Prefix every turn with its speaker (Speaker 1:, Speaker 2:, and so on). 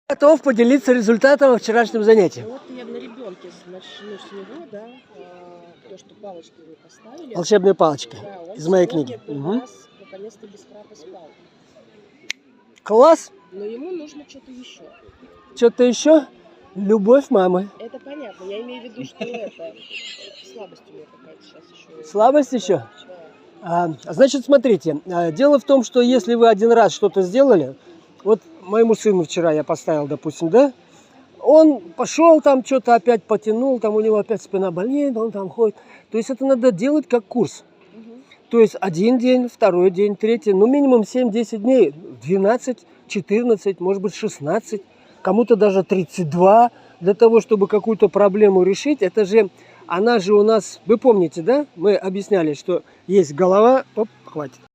Speaker 1: Готов поделиться результатом вчерашнего занятия.
Speaker 2: Вот я на ребенке начну с него, да, то, что палочки вы поставили.
Speaker 1: Волшебная палочка
Speaker 2: Да, он
Speaker 1: из моей
Speaker 2: сегодня
Speaker 1: книги.
Speaker 2: первый раз наконец-то без храпа спал.
Speaker 1: Класс.
Speaker 2: Но ему нужно что-то еще.
Speaker 1: Что-то еще? Любовь мамы.
Speaker 2: Это понятно. Я имею в виду, что это слабость у меня какая-то сейчас еще.
Speaker 1: Слабость еще? Значит, смотрите, дело в том, что если вы один раз что-то сделали, вот моему сыну вчера я поставил, допустим, да, он пошел там, что-то опять потянул, там у него опять спина болеет, он там ходит. То есть это надо делать как курс. То есть один день, второй день, третий, ну минимум 7-10 дней, 12, 14, может быть 16, кому-то даже 32, для того, чтобы какую-то проблему решить. Это же, она же у нас, вы помните, да, мы объясняли, что есть голова, оп, хватит.